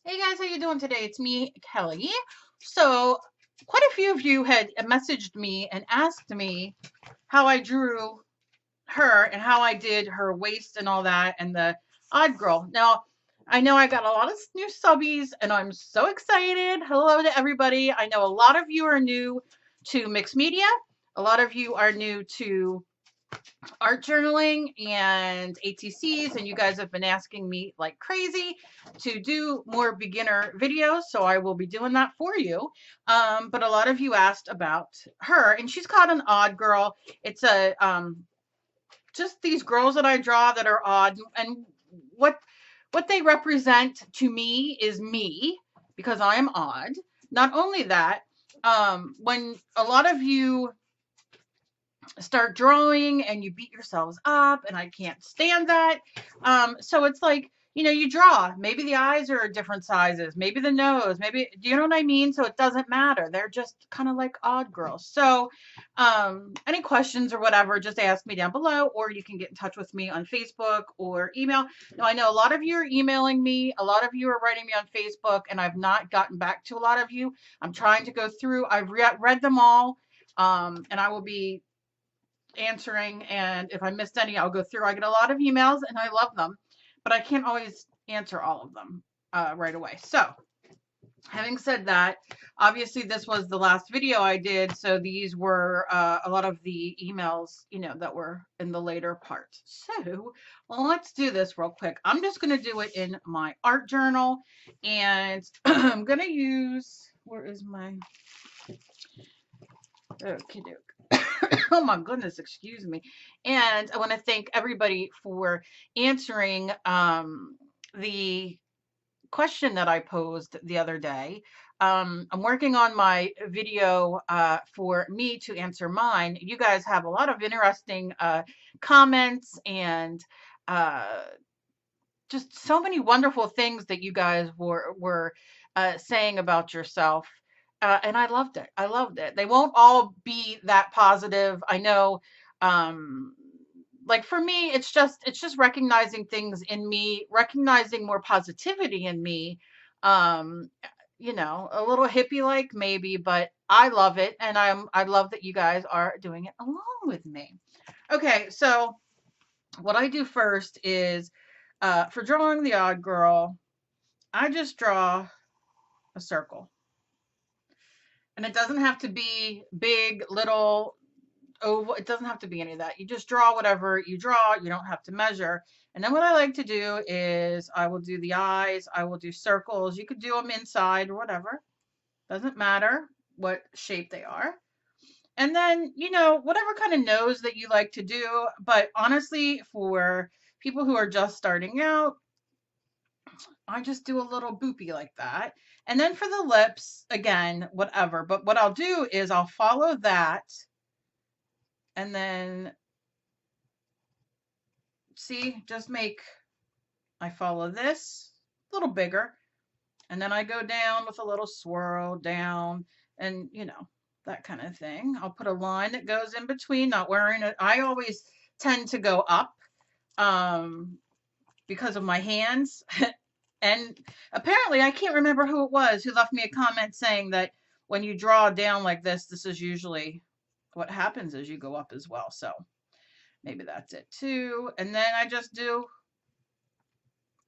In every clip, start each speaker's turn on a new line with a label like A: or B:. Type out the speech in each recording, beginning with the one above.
A: Hey guys, how you doing today? It's me, Kelly. So, quite a few of you had messaged me and asked me how I drew her and how I did her waist and all that and the odd girl. Now, I know I got a lot of new subbies and I'm so excited. Hello to everybody. I know a lot of you are new to mixed media. A lot of you are new to art journaling and ATCs, and you guys have been asking me like crazy to do more beginner videos, so I will be doing that for you. But a lot of you asked about her, and she's called an odd girl. It's a just these girls that I draw that are odd, and what they represent to me is me because I am odd. Not only that, when a lot of you start drawing and you beat yourselves up, and I can't stand that. So it's like, you draw, maybe the eyes are different sizes, maybe the nose, maybe, do you know what I mean? So it doesn't matter, they're just kind of like odd girls. So any questions or whatever, just ask me down below, or you can get in touch with me on Facebook or email. Now I know a lot of you are emailing me, a lot of you are writing me on Facebook, and I've not gotten back to a lot of you. I'm trying to go through, I've read them all, and I will be answering, and if I missed any, I'll go through. I get a lot of emails and I love them, but I can't always answer all of them right away. So having said that, obviously this was the last video I did, so these were a lot of the emails, that were in the later part. So let's do this real quick. I'm just going to do it in my art journal, and I'm going to use, where is my, okay, oh my goodness, excuse me. And I want to thank everybody for answering the question that I posed the other day. I'm working on my video for me to answer mine. You guys have a lot of interesting comments and uh, just so many wonderful things that you guys were saying about yourself. And I loved it. I loved it. They won't all be that positive. I know, um, like for me, it's just recognizing things in me, recognizing more positivity in me. Um, a little hippie like maybe, but I love it, and I love that you guys are doing it along with me. Okay, so what I do first is for drawing the odd girl, I just draw a circle. And it doesn't have to be big, little, oval. It doesn't have to be any of that. You just draw whatever you draw. You don't have to measure. And then what I like to do is I will do the eyes. I will do circles. You could do them inside or whatever. Doesn't matter what shape they are. And then, whatever kind of nose that you like to do. But honestly, for people who are just starting out, I just do a little boopy like that. And then for the lips, again, whatever. But what I'll do is I'll follow that, and then see, I follow this a little bigger, and then I go down with a little swirl down, and that kind of thing. I'll put a line that goes in between, not wearing it. I always tend to go up um, because of my hands. And apparently, I can't remember who it was who left me a comment saying that when you draw down like this is usually what happens as you go up as well. So maybe that's it too. And then I just do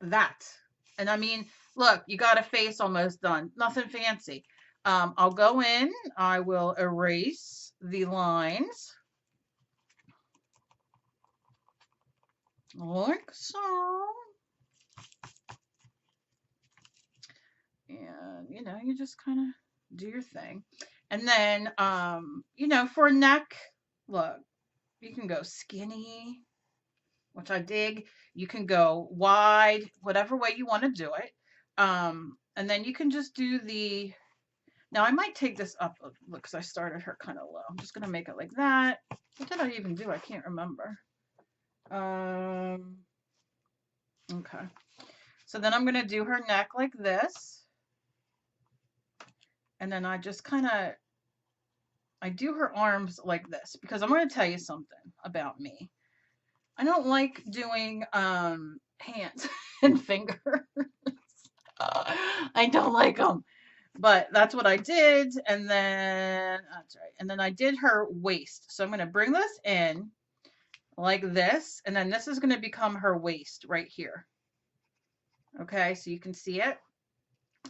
A: that. And I mean, look, you got a face almost done. Nothing fancy. I'll go in, I will erase the lines like so. And you just kind of do your thing. And then for a neck, look, you can go skinny, which I dig. You can go wide, whatever way you want to do it. And then you can just do the, now I might take this up a, look, because I started her kind of low. I'm just gonna make it like that. What did I even do? I can't remember. Okay, so then I'm gonna do her neck like this. And then I just kind of, I do her arms like this because I'm going to tell you something about me. I don't like doing hands and fingers. I don't like them. But that's what I did. And then, that's right. And then I did her waist. So I'm going to bring this in like this. And then this is going to become her waist right here. Okay, so you can see it.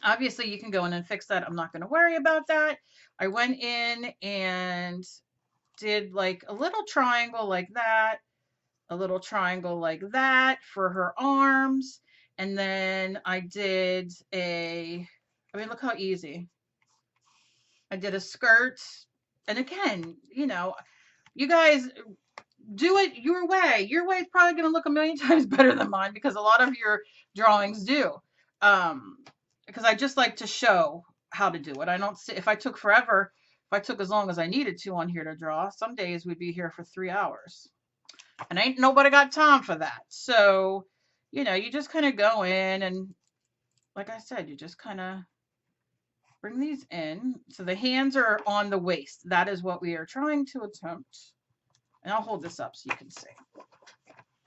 A: Obviously, you can go in and fix that. I'm not going to worry about that. I went in and did like a little triangle like that, a little triangle like that for her arms. And then I did I mean, look how easy. I did a skirt. And again, you guys do it your way. Your way is probably going to look a million times better than mine because a lot of your drawings do. Because I just like to show how to do it. I don't see, if I took forever, if I took as long as I needed to on here to draw, some days we'd be here for 3 hours. And ain't nobody got time for that. So, you just kind of go in and, like I said, you just kind of bring these in. So the hands are on the waist. That is what we are trying to attempt. And I'll hold this up so you can see.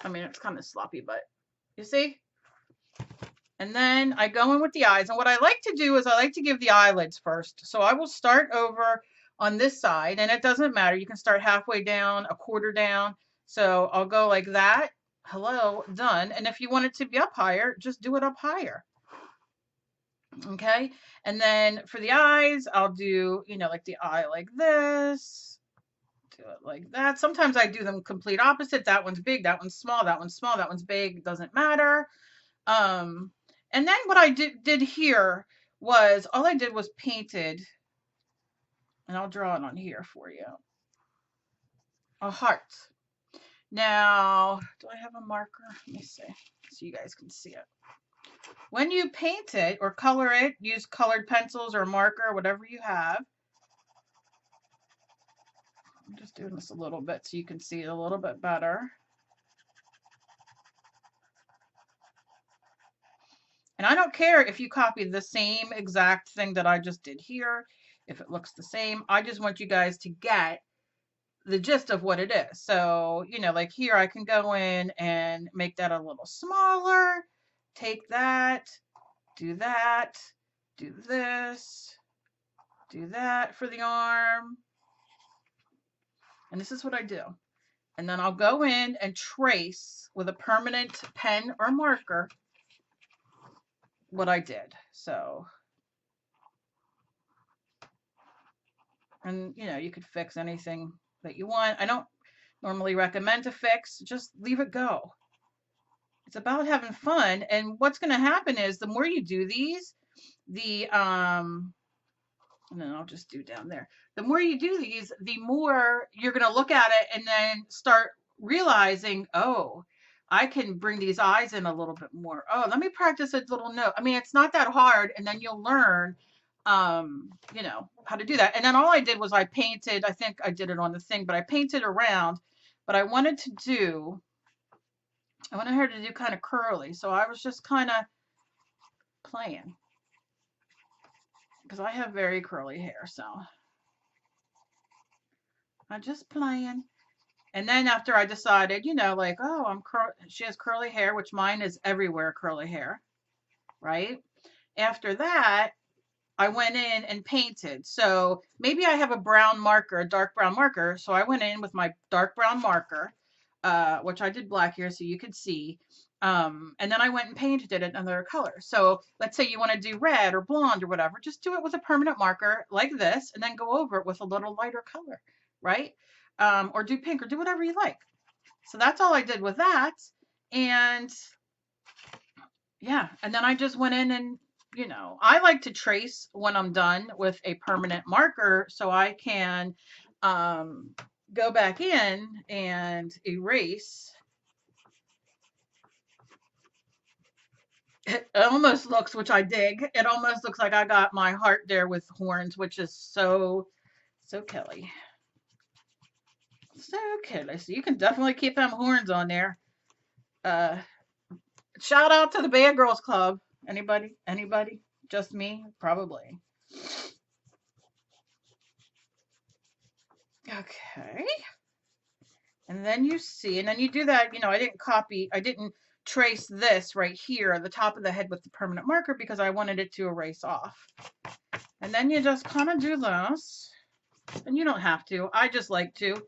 A: I mean, it's kind of sloppy, but you see? And then I go in with the eyes. And what I like to do is I like to give the eyelids first. So I will start over on this side, and it doesn't matter. You can start halfway down, a quarter down. So I'll go like that. Hello, done. And if you want it to be up higher, just do it up higher. Okay. And then for the eyes, I'll do, like the eye like this. Do it like that. Sometimes I do them complete opposite. That one's big, that one's small, that one's small, that one's big. Doesn't matter. And then what I did here was all I did was painted, and I'll draw it on here for you, a heart. Now, do I have a marker? Let me see so you guys can see it. When you paint it or color it, use colored pencils or a marker, whatever you have. I'm just doing this a little bit so you can see it a little bit better. And I don't care if you copy the same exact thing that I just did here, if it looks the same. I just want you guys to get the gist of what it is. So, like here, I can go in and make that a little smaller, take that, do this, do that for the arm. And this is what I do. And then I'll go in and trace with a permanent pen or marker what I did. So, and you could fix anything that you want. I don't normally recommend to fix, just leave it go. It's about having fun. And what's going to happen is the more you do these, and then I'll just do down there. The more you do these, the more you're going to look at it and then start realizing, oh, I can bring these eyes in a little bit more. Oh, let me practice a little note. I mean, it's not that hard. And then you'll learn, how to do that. And then all I did was I painted, I think I did it on the thing, but I painted around, but I wanted her to do kind of curly. So I was just kind of playing because I have very curly hair. So I'm just playing. And then after I decided, like, oh, she has curly hair, which mine is everywhere curly hair, right? After that, I went in and painted. So maybe I have a brown marker, a dark brown marker. So I went in with my dark brown marker, which I did black here so you could see. And then I went and painted it another color. So let's say you want to do red or blonde or whatever, just do it with a permanent marker like this, and then go over it with a little lighter color, right? Or do pink or do whatever you like. So that's all I did with that. And yeah, and then I just went in and, I like to trace when I'm done with a permanent marker so I can go back in and erase. It almost looks, which I dig, it almost looks like I got my heart there with horns, which is so Kelly. So Kelly. So you can definitely keep them horns on there. Shout out to the Bad Girls Club. Anybody? Just me? Probably. Okay. And then you see, and then you do that, I didn't trace this right here, the top of the head with the permanent marker because I wanted it to erase off. And then you just kind of do this. And you don't have to. I just like to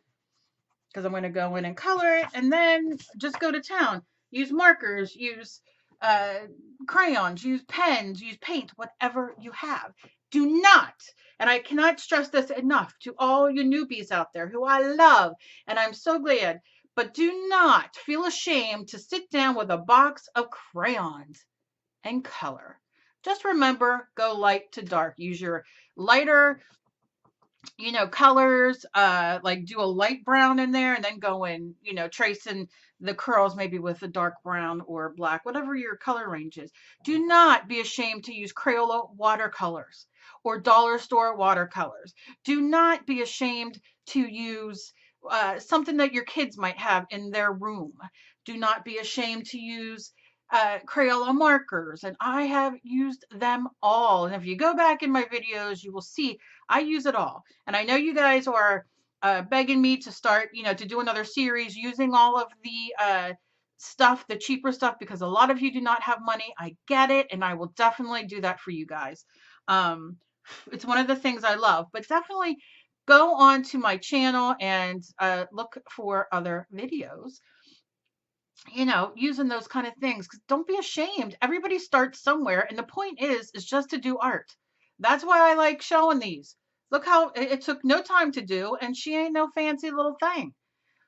A: because I'm going to go in and color it and then just go to town. Use markers, use crayons, use pens, use paint, whatever you have. Do not, and I cannot stress this enough to all you newbies out there who I love, and I'm so glad, but do not feel ashamed to sit down with a box of crayons and color. Just remember, go light to dark. Use your lighter, colors, like do a light brown in there and then go in, tracing the curls maybe with a dark brown or black, whatever your color range is. Do not be ashamed to use Crayola watercolors or dollar store watercolors. Do not be ashamed to use something that your kids might have in their room. Do not be ashamed to use Crayola markers, and I have used them all. And if you go back in my videos, you will see I use it all. And I know you guys are begging me to start, to do another series using all of the stuff, the cheaper stuff, because a lot of you do not have money. I get it, and I will definitely do that for you guys. It's one of the things I love, but definitely go on to my channel and look for other videos, using those kind of things. 'Cause don't be ashamed. Everybody starts somewhere. And the point is just to do art. That's why I like showing these. Look how it took no time to do, and she ain't no fancy little thing.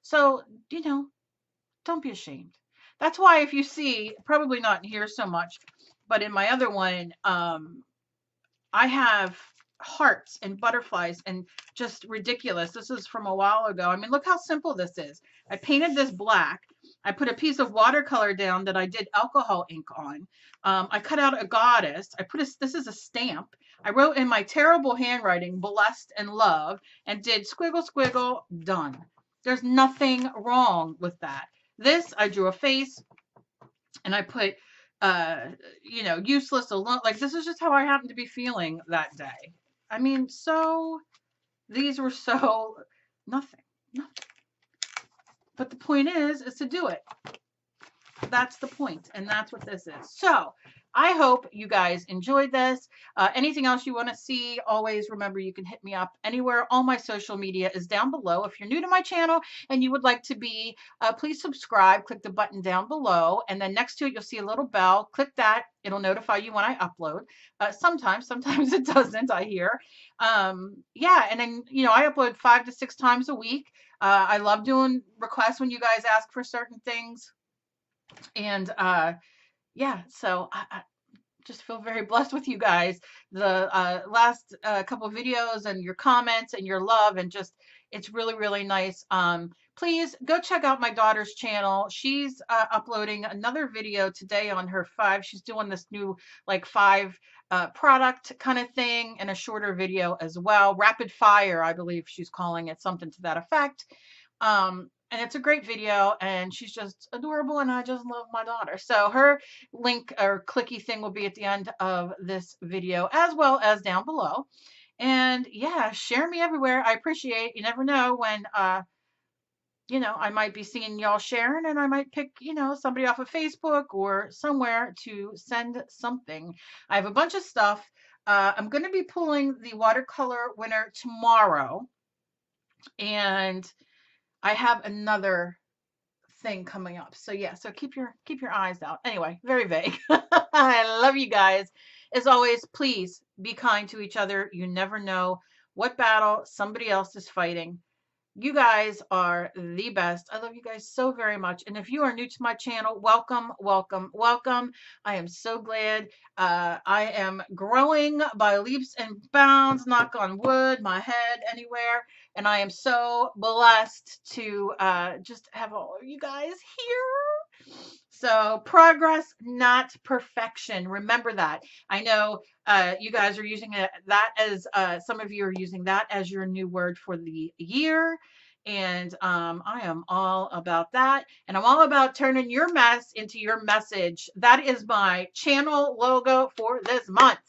A: So, don't be ashamed. That's why if you see, probably not in here so much, but in my other one, I have hearts and butterflies and just ridiculous. This is from a while ago. I mean, look how simple this is. I painted this black. I put a piece of watercolor down that I did alcohol ink on. I cut out a goddess. This is a stamp. I wrote in my terrible handwriting, blessed and love, and did squiggle, squiggle, done. There's nothing wrong with that. This, I drew a face and I put, useless alone. Like, this is just how I happened to be feeling that day. I mean, these were so nothing. But the point is to do it. That's the point, and that's what this is. So I hope you guys enjoyed this. Anything else you want to see, always remember you can hit me up anywhere. All my social media is down below. If you're new to my channel and you would like to be, please subscribe. Click the button down below, and then next to it you'll see a little bell. Click that. It'll notify you when I upload. Sometimes it doesn't, I hear. Yeah, and then, I upload 5 to 6 times a week. I love doing requests when you guys ask for certain things. And yeah, so I just feel very blessed with you guys. The last couple of videos and your comments and your love, and just, it's really, really nice. Please go check out my daughter's channel. She's uploading another video today on her 5. She's doing this new like 5 product kind of thing, and a shorter video as well. Rapid fire, I believe she's calling it, something to that effect. And it's a great video, and she's just adorable, and I just love my daughter. So her link or clicky thing will be at the end of this video, as well as down below. And yeah, share me everywhere. I appreciate, you never know when, I might be seeing y'all sharing, and I might pick, somebody off of Facebook or somewhere to send something. I have a bunch of stuff. I'm going to be pulling the watercolor winner tomorrow, and I have another thing coming up. So yeah, so keep your eyes out. Anyway, very vague. I love you guys. As always, please be kind to each other. You never know what battle somebody else is fighting. You guys are the best. I love you guys so very much. And if you are new to my channel, welcome, welcome, welcome. I am so glad. I am growing by leaps and bounds, knock on wood, my head anywhere. And I am so blessed to just have all of you guys here. So progress, not perfection. Remember that. I know you guys are using that as, some of you are using that as your new word for the year. And I am all about that. And I'm all about turning your mess into your message. That is my channel logo for this month,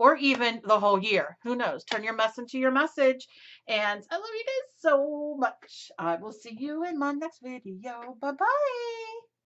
A: or even the whole year. Who knows? Turn your mess into your message. And I love you guys so much. I will see you in my next video. Bye-bye.